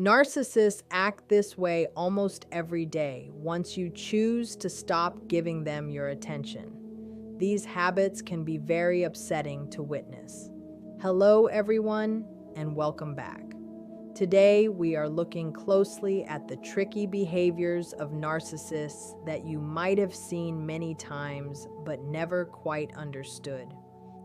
Narcissists act this way almost every day once you choose to stop giving them your attention. These habits can be very upsetting to witness. Hello, everyone, and welcome back. Today, we are looking closely at the tricky behaviors of narcissists that you might have seen many times but never quite understood.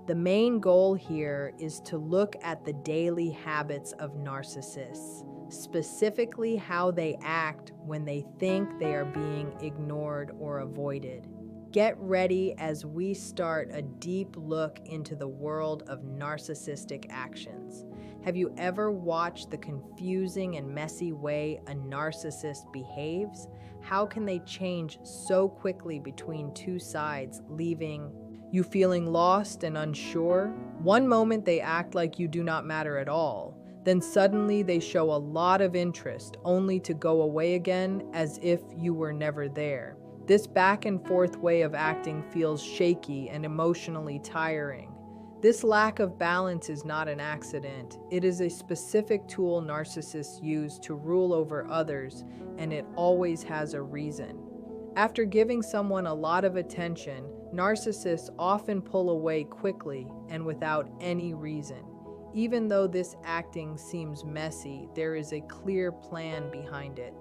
The main goal here is to look at the daily habits of narcissists, specifically how they act when they think they are being ignored or avoided. Get ready as we start a deep look into the world of narcissistic actions. Have you ever watched the confusing and messy way a narcissist behaves? How can they change so quickly between two sides, leaving you feeling lost and unsure? One moment they act like you do not matter at all. Then suddenly they show a lot of interest, only to go away again as if you were never there. This back and forth way of acting feels shaky and emotionally tiring. This lack of balance is not an accident. It is a specific tool narcissists use to rule over others, and it always has a reason. After giving someone a lot of attention, narcissists often pull away quickly and without any reason. Even though this acting seems messy, there is a clear plan behind it.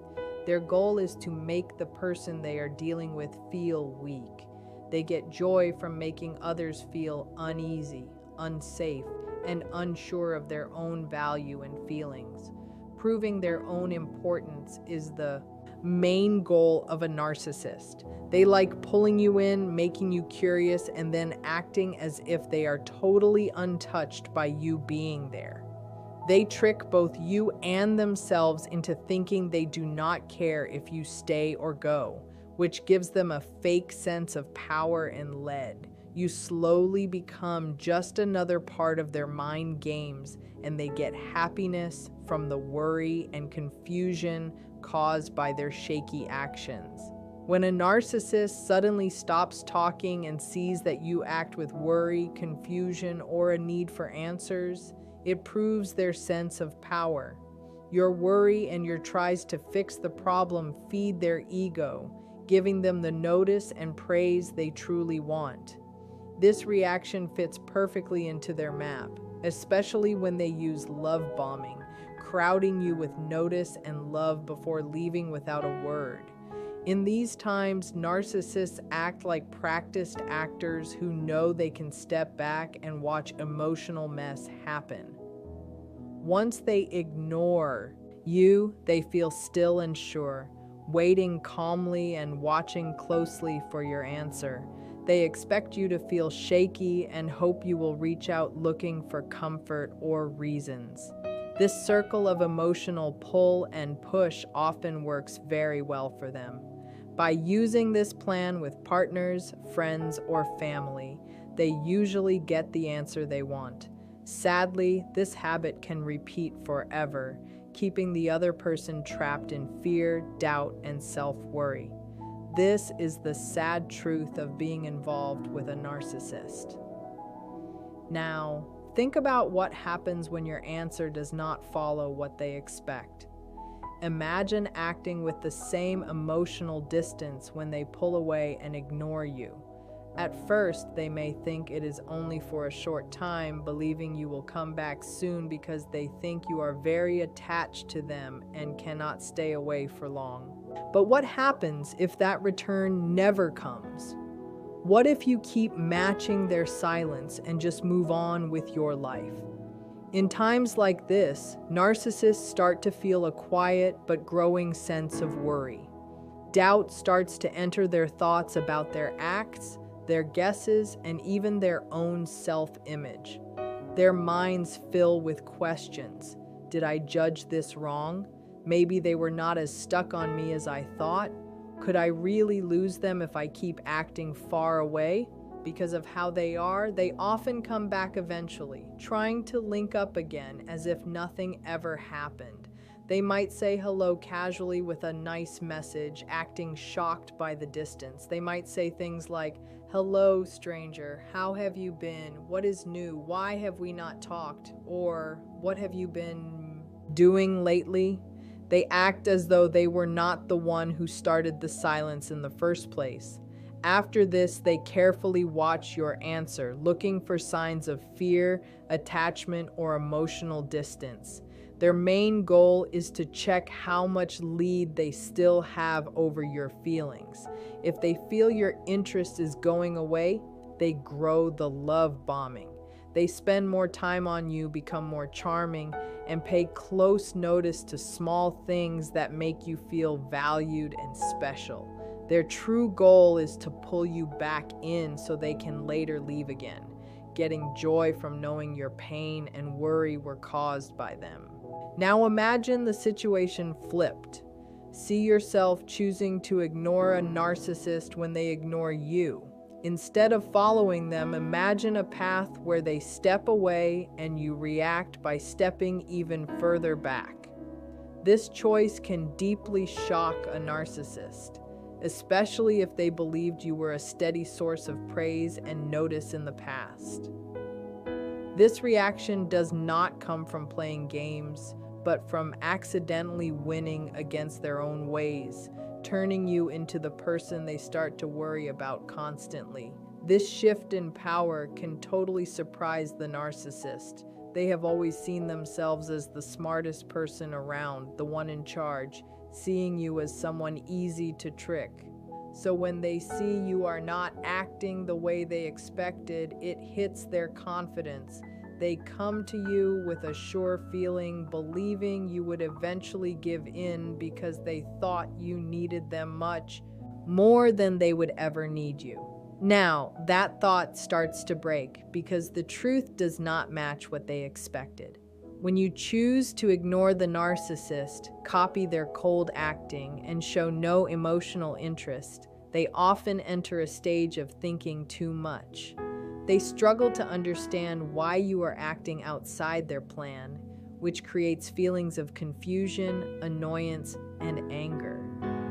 Their goal is to make the person they are dealing with feel weak. They get joy from making others feel uneasy, unsafe, and unsure of their own value and feelings. Proving their own importance is the main goal of a narcissist. They like pulling you in, making you curious, and then acting as if they are totally untouched by you being there. They trick both you and themselves into thinking they do not care if you stay or go, which gives them a fake sense of power and lead. You slowly become just another part of their mind games, and they get happiness from the worry and confusion caused by their shaky actions. When a narcissist suddenly stops talking and sees that you act with worry, confusion, or a need for answers, it proves their sense of power. Your worry and your tries to fix the problem feed their ego, giving them the notice and praise they truly want. This reaction fits perfectly into their map, especially when they use love bombing, crowding you with notice and love before leaving without a word. In these times, narcissists act like practiced actors who know they can step back and watch emotional mess happen. Once they ignore you, they feel still and sure, waiting calmly and watching closely for your answer. They expect you to feel shaky and hope you will reach out looking for comfort or reasons. This circle of emotional pull and push often works very well for them. By using this plan with partners, friends, or family, they usually get the answer they want. Sadly, this habit can repeat forever, keeping the other person trapped in fear, doubt, and self-worry. This is the sad truth of being involved with a narcissist. Now, think about what happens when your answer does not follow what they expect. Imagine acting with the same emotional distance when they pull away and ignore you. At first, they may think it is only for a short time, believing you will come back soon because they think you are very attached to them and cannot stay away for long. But what happens if that return never comes? What if you keep matching their silence and just move on with your life? In times like this, narcissists start to feel a quiet but growing sense of worry. Doubt starts to enter their thoughts about their acts, their guesses, and even their own self-image. Their minds fill with questions. Did I judge this wrong? Maybe they were not as stuck on me as I thought. Could I really lose them if I keep acting far away? Because of how they are, they often come back eventually, trying to link up again as if nothing ever happened. They might say hello casually with a nice message, acting shocked by the distance. They might say things like, "Hello, stranger, how have you been? What is new? Why have we not talked?" Or, "What have you been doing lately?" They act as though they were not the one who started the silence in the first place. After this, they carefully watch your answer, looking for signs of fear, attachment, or emotional distance. Their main goal is to check how much lead they still have over your feelings. If they feel your interest is going away, they grow the love bombing. They spend more time on you, become more charming, and pay close notice to small things that make you feel valued and special. Their true goal is to pull you back in so they can later leave again, getting joy from knowing your pain and worry were caused by them. Now imagine the situation flipped. See yourself choosing to ignore a narcissist when they ignore you. Instead of following them, imagine a path where they step away and you react by stepping even further back. This choice can deeply shock a narcissist, especially if they believed you were a steady source of praise and notice in the past. This reaction does not come from playing games, but from accidentally winning against their own ways, turning you into the person they start to worry about constantly. This shift in power can totally surprise the narcissist. They have always seen themselves as the smartest person around, the one in charge, seeing you as someone easy to trick. So when they see you are not acting the way they expected, it hits their confidence. They come to you with a sure feeling, believing you would eventually give in because they thought you needed them much more than they would ever need you. Now, that thought starts to break because the truth does not match what they expected. When you choose to ignore the narcissist, copy their cold acting, and show no emotional interest, they often enter a stage of thinking too much. They struggle to understand why you are acting outside their plan, which creates feelings of confusion, annoyance, and anger.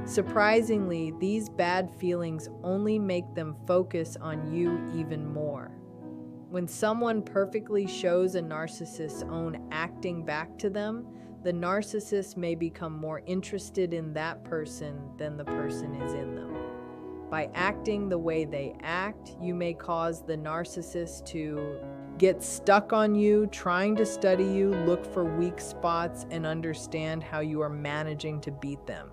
Surprisingly, these bad feelings only make them focus on you even more. When someone perfectly shows a narcissist's own acting back to them, the narcissist may become more interested in that person than the person is in them. By acting the way they act, you may cause the narcissist to get stuck on you, trying to study you, look for weak spots, and understand how you are managing to beat them.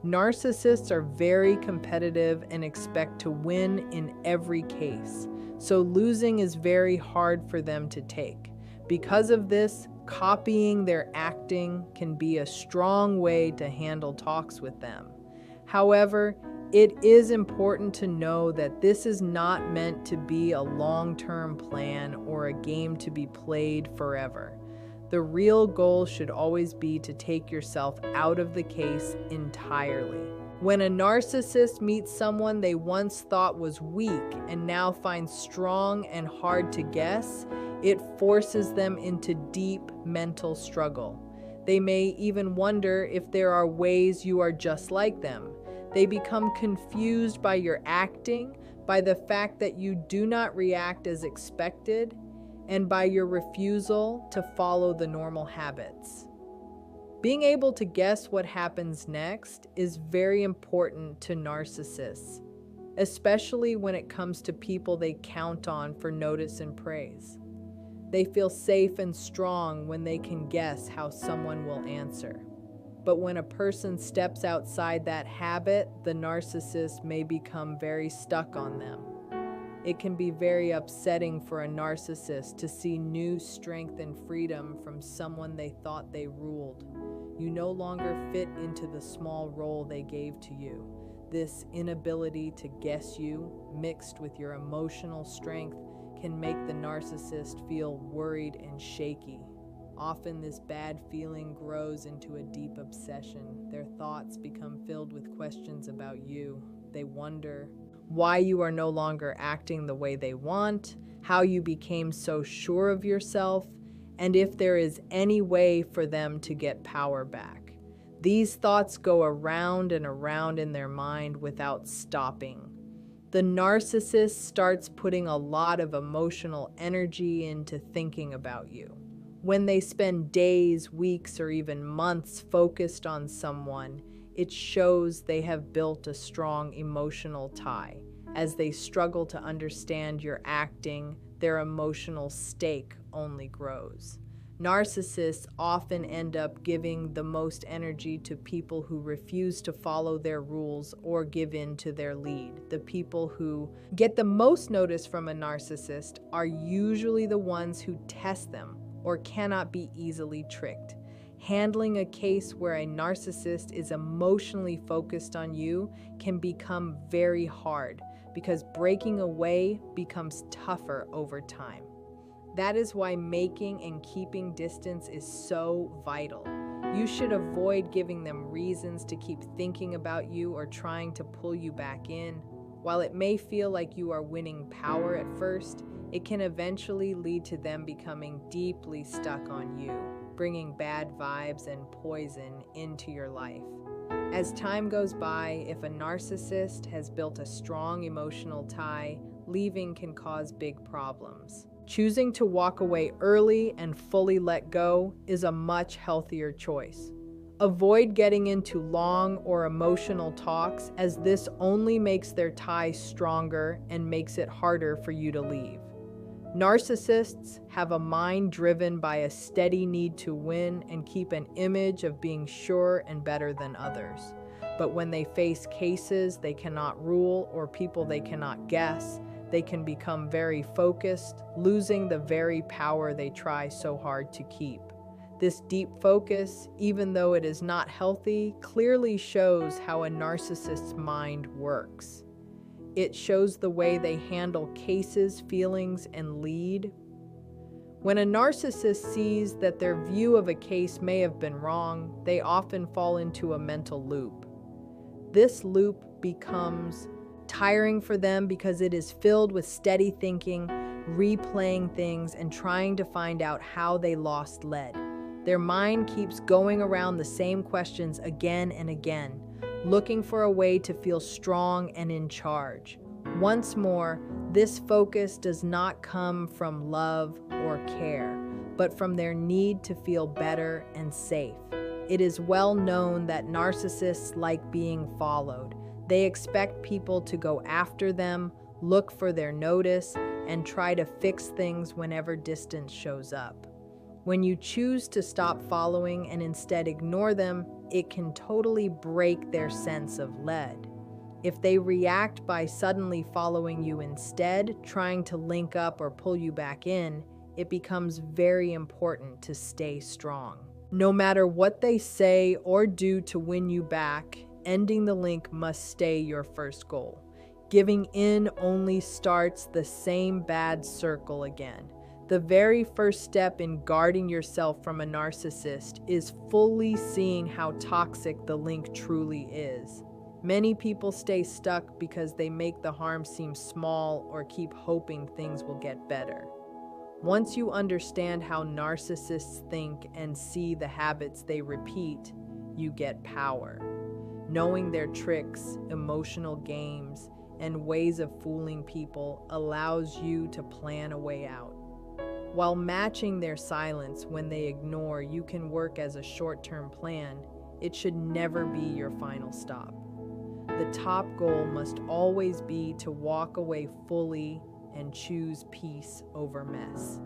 Narcissists are very competitive and expect to win in every case, so losing is very hard for them to take. Because of this, copying their acting can be a strong way to handle talks with them. However, it is important to know that this is not meant to be a long-term plan or a game to be played forever. The real goal should always be to take yourself out of the case entirely. When a narcissist meets someone they once thought was weak and now finds strong and hard to guess, it forces them into deep mental struggle. They may even wonder if there are ways you are just like them. They become confused by your acting, by the fact that you do not react as expected, and by your refusal to follow the normal habits. Being able to guess what happens next is very important to narcissists, especially when it comes to people they count on for notice and praise. They feel safe and strong when they can guess how someone will answer. But when a person steps outside that habit, the narcissist may become very stuck on them. It can be very upsetting for a narcissist to see new strength and freedom from someone they thought they ruled. You no longer fit into the small role they gave to you. This inability to guess you, mixed with your emotional strength, can make the narcissist feel worried and shaky. Often this bad feeling grows into a deep obsession. Their thoughts become filled with questions about you. They wonder why you are no longer acting the way they want, how you became so sure of yourself, and if there is any way for them to get power back. These thoughts go around and around in their mind without stopping. The narcissist starts putting a lot of emotional energy into thinking about you. When they spend days, weeks, or even months focused on someone, it shows they have built a strong emotional tie. As they struggle to understand your acting, their emotional stake only grows. Narcissists often end up giving the most energy to people who refuse to follow their rules or give in to their lead. The people who get the most notice from a narcissist are usually the ones who test them or cannot be easily tricked. Handling a case where a narcissist is emotionally focused on you can become very hard because breaking away becomes tougher over time. That is why making and keeping distance is so vital. You should avoid giving them reasons to keep thinking about you or trying to pull you back in. While it may feel like you are winning power at first, it can eventually lead to them becoming deeply stuck on you, bringing bad vibes and poison into your life. As time goes by, if a narcissist has built a strong emotional tie, leaving can cause big problems. Choosing to walk away early and fully let go is a much healthier choice. Avoid getting into long or emotional talks, as this only makes their tie stronger and makes it harder for you to leave. Narcissists have a mind driven by a steady need to win and keep an image of being sure and better than others. But when they face cases they cannot rule or people they cannot guess, they can become very focused, losing the very power they try so hard to keep. This deep focus, even though it is not healthy, clearly shows how a narcissist's mind works. It shows the way they handle cases, feelings, and lead. When a narcissist sees that their view of a case may have been wrong, they often fall into a mental loop. This loop becomes tiring for them because it is filled with steady thinking, replaying things, and trying to find out how they lost lead. Their mind keeps going around the same questions again and again, looking for a way to feel strong and in charge. Once more, this focus does not come from love or care, but from their need to feel better and safe. It is well known that narcissists like being followed. They expect people to go after them, look for their notice, and try to fix things whenever distance shows up. When you choose to stop following and instead ignore them, it can totally break their sense of lead. If they react by suddenly following you instead, trying to link up or pull you back in, it becomes very important to stay strong. No matter what they say or do to win you back, ending the link must stay your first goal. Giving in only starts the same bad circle again. The very first step in guarding yourself from a narcissist is fully seeing how toxic the link truly is. Many people stay stuck because they make the harm seem small or keep hoping things will get better. Once you understand how narcissists think and see the habits they repeat, you get power. Knowing their tricks, emotional games, and ways of fooling people allows you to plan a way out. While matching their silence when they ignore you can work as a short-term plan, it should never be your final stop. The top goal must always be to walk away fully and choose peace over mess.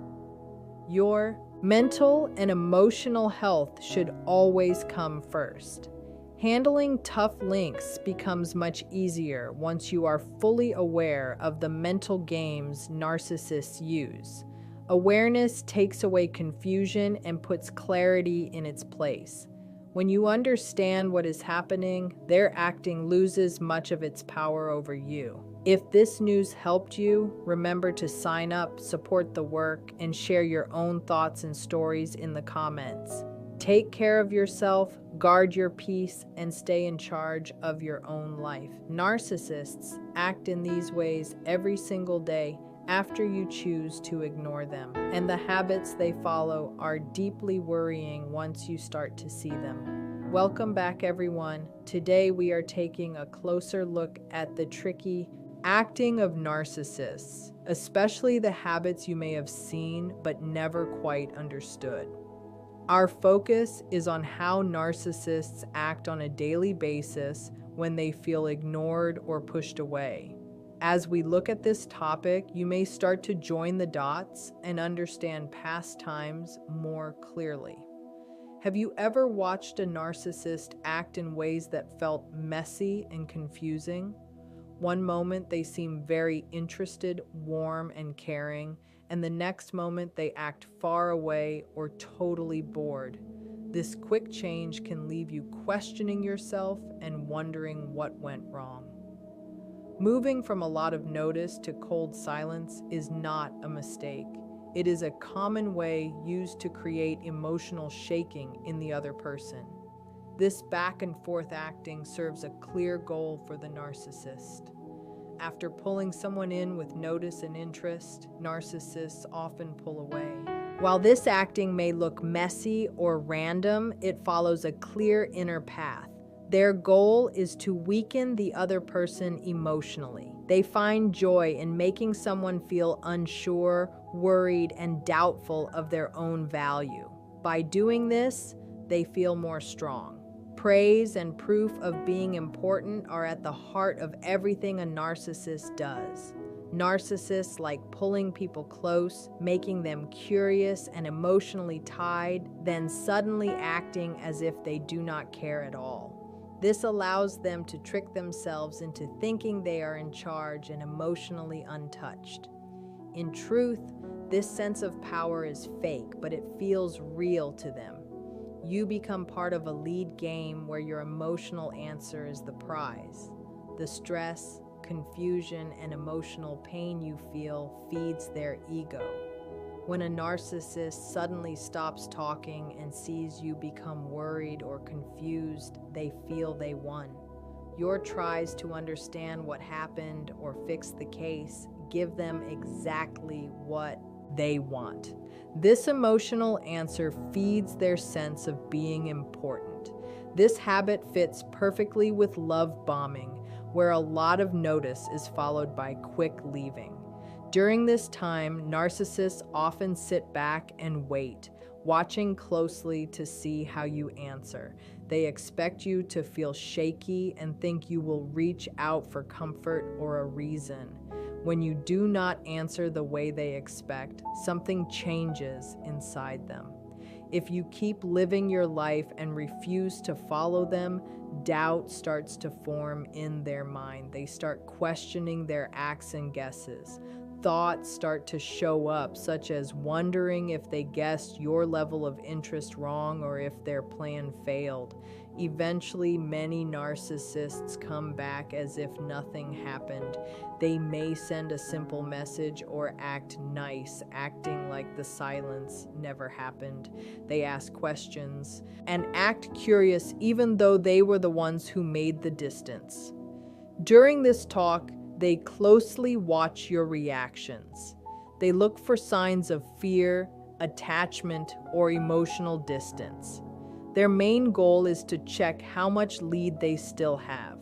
Your mental and emotional health should always come first. Handling tough links becomes much easier once you are fully aware of the mental games narcissists use. Awareness takes away confusion and puts clarity in its place. When you understand what is happening, their acting loses much of its power over you. If this news helped you, remember to sign up, support the work, and share your own thoughts and stories in the comments. Take care of yourself, guard your peace, and stay in charge of your own life. Narcissists act in these ways every single day after you choose to ignore them, and the habits they follow are deeply worrying once you start to see them. Welcome back, everyone. Today we are taking a closer look at the tricky Acting of narcissists, especially the habits you may have seen but never quite understood. Our focus is on how narcissists act on a daily basis when they feel ignored or pushed away. As we look at this topic, you may start to join the dots and understand past times more clearly. Have you ever watched a narcissist act in ways that felt messy and confusing? One moment they seem very interested, warm, and caring, and the next moment they act far away or totally bored. This quick change can leave you questioning yourself and wondering what went wrong. Moving from a lot of notice to cold silence is not a mistake. It is a common way used to create emotional shaking in the other person. This back and forth acting serves a clear goal for the narcissist. After pulling someone in with notice and interest, narcissists often pull away. While this acting may look messy or random, it follows a clear inner path. Their goal is to weaken the other person emotionally. They find joy in making someone feel unsure, worried, and doubtful of their own value. By doing this, they feel more strong. Praise and proof of being important are at the heart of everything a narcissist does. Narcissists like pulling people close, making them curious and emotionally tied, then suddenly acting as if they do not care at all. This allows them to trick themselves into thinking they are in charge and emotionally untouched. In truth, this sense of power is fake, but it feels real to them. You become part of a lead game where your emotional answer is the prize. The stress, confusion, and emotional pain you feel feeds their ego. When a narcissist suddenly stops talking and sees you become worried or confused, they feel they won. Your tries to understand what happened or fix the case give them exactly what they want. This emotional answer feeds their sense of being important. This habit fits perfectly with love bombing, where a lot of notice is followed by quick leaving. During this time, narcissists often sit back and wait, watching closely to see how you answer. They expect you to feel shaky and think you will reach out for comfort or a reason. When you do not answer the way they expect, something changes inside them. If you keep living your life and refuse to follow them, doubt starts to form in their mind. They start questioning their acts and guesses. Thoughts start to show up, such as wondering if they guessed your level of interest wrong or if their plan failed. Eventually, many narcissists come back as if nothing happened. They may send a simple message or act nice, acting like the silence never happened. They ask questions and act curious even though they were the ones who made the distance. During this talk, they closely watch your reactions. They look for signs of fear, attachment, or emotional distance. Their main goal is to check how much lead they still have.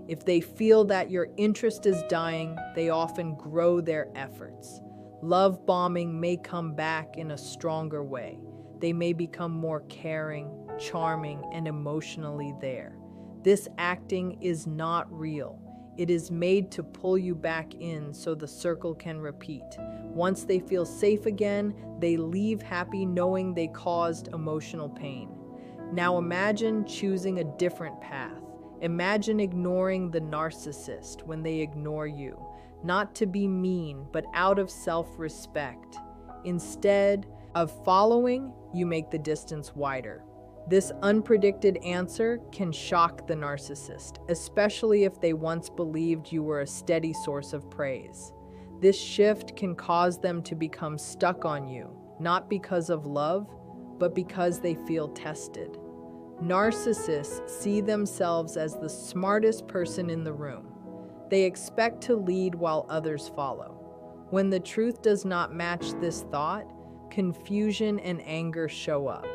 If they feel that your interest is dying, they often grow their efforts. Love bombing may come back in a stronger way. They may become more caring, charming, and emotionally there. This acting is not real. It is made to pull you back in so the circle can repeat. Once they feel safe again, they leave happy knowing they caused emotional pain. Now imagine choosing a different path. Imagine ignoring the narcissist when they ignore you, not to be mean, but out of self-respect. Instead of following, you make the distance wider. This unpredicted answer can shock the narcissist, especially if they once believed you were a steady source of praise. This shift can cause them to become stuck on you, not because of love, but because they feel tested. Narcissists see themselves as the smartest person in the room. They expect to lead while others follow. When the truth does not match this thought, confusion and anger show up.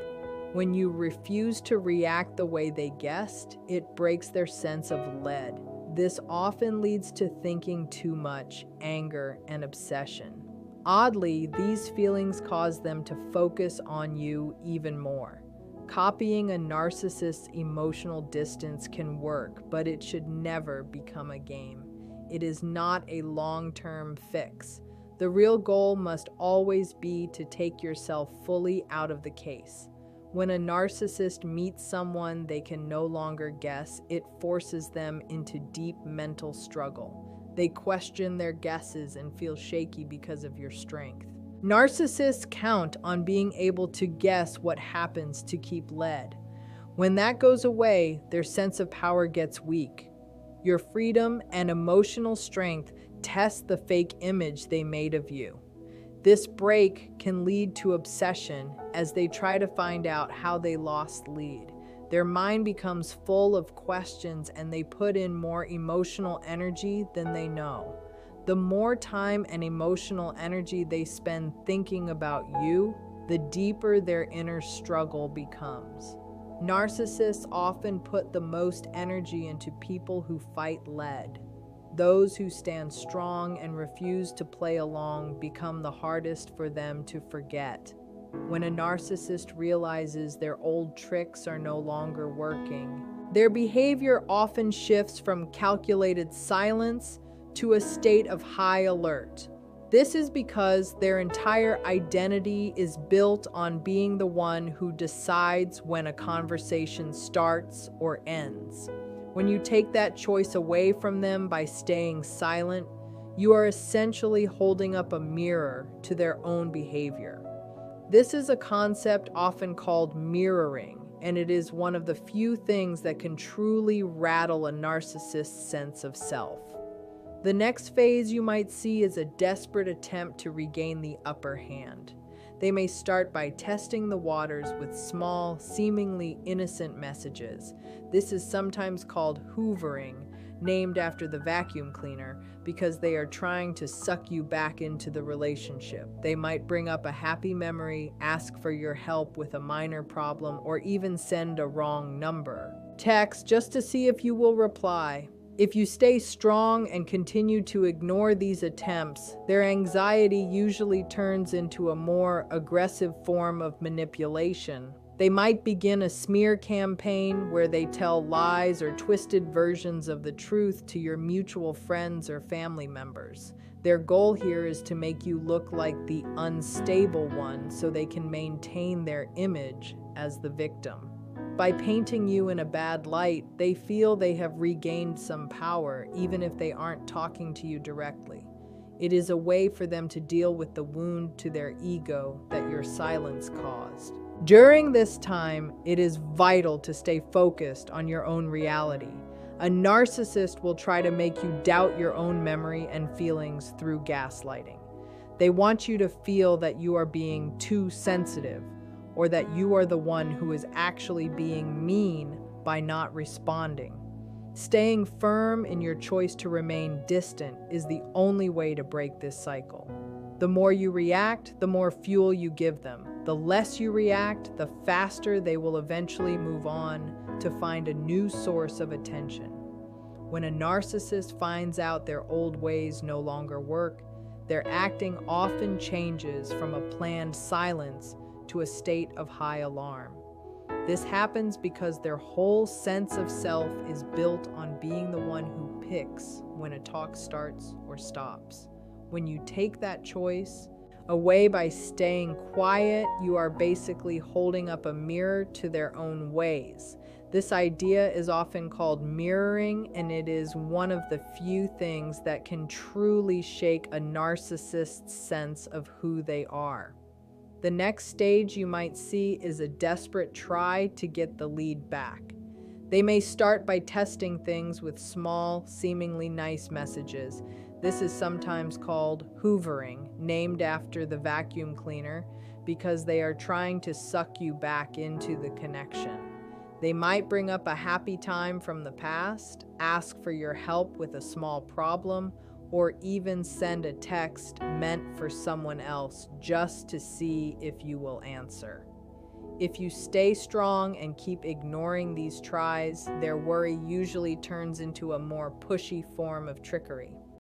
When you refuse to react the way they guessed, it breaks their sense of lead. This often leads to thinking too much, anger, and obsession. Oddly, these feelings cause them to focus on you even more. Copying a narcissist's emotional distance can work, but it should never become a game. It is not a long-term fix. The real goal must always be to take yourself fully out of the case. When a narcissist meets someone they can no longer guess, it forces them into deep mental struggle. They question their guesses and feel shaky because of your strength. Narcissists count on being able to guess what happens to keep lead. When that goes away, their sense of power gets weak. Your freedom and emotional strength test the fake image they made of you. This break can lead to obsession as they try to find out how they lost the lead. Their mind becomes full of questions and they put in more emotional energy than they know. The more time and emotional energy they spend thinking about you, the deeper their inner struggle becomes. Narcissists often put the most energy into people who fight lead. Those who stand strong and refuse to play along become the hardest for them to forget. When a narcissist realizes their old tricks are no longer working, their behavior often shifts from calculated silence to a state of high alert. This is because their entire identity is built on being the one who decides when a conversation starts or ends. When you take that choice away from them by staying silent, you are essentially holding up a mirror to their own behavior. This is a concept often called mirroring, and it is one of the few things that can truly rattle a narcissist's sense of self. The next phase you might see is a desperate attempt to regain the upper hand. They may start by testing the waters with small, seemingly innocent messages. This is sometimes called hoovering, named after the vacuum cleaner, because they are trying to suck you back into the relationship. They might bring up a happy memory, ask for your help with a minor problem, or even send a wrong number text just to see if you will reply. If you stay strong and continue to ignore these attempts, their anxiety usually turns into a more aggressive form of manipulation. They might begin a smear campaign where they tell lies or twisted versions of the truth to your mutual friends or family members. Their goal here is to make you look like the unstable one so they can maintain their image as the victim. By painting you in a bad light, they feel they have regained some power, even if they aren't talking to you directly. It is a way for them to deal with the wound to their ego that your silence caused. During this time, it is vital to stay focused on your own reality. A narcissist will try to make you doubt your own memory and feelings through gaslighting. They want you to feel that you are being too sensitive, or that you are the one who is actually being mean by not responding. Staying firm in your choice to remain distant is the only way to break this cycle. The more you react, the more fuel you give them. The less you react, the faster they will eventually move on to find a new source of attention. When a narcissist finds out their old ways no longer work, their acting often changes from a planned silence to a state of high alarm. This happens because their whole sense of self is built on being the one who picks when a talk starts or stops. When you take that choice away by staying quiet, you are basically holding up a mirror to their own ways. This idea is often called mirroring, and it is one of the few things that can truly shake a narcissist's sense of who they are. The next stage you might see is a desperate try to get the lead back. They may start by testing things with small, seemingly nice messages. This is sometimes called hoovering, named after the vacuum cleaner, because they are trying to suck you back into the connection. They might bring up a happy time from the past, ask for your help with a small problem, or even send a text meant for someone else just to see if you will answer. If you stay strong and keep ignoring these tries, their worry usually turns into a more pushy form of trickery.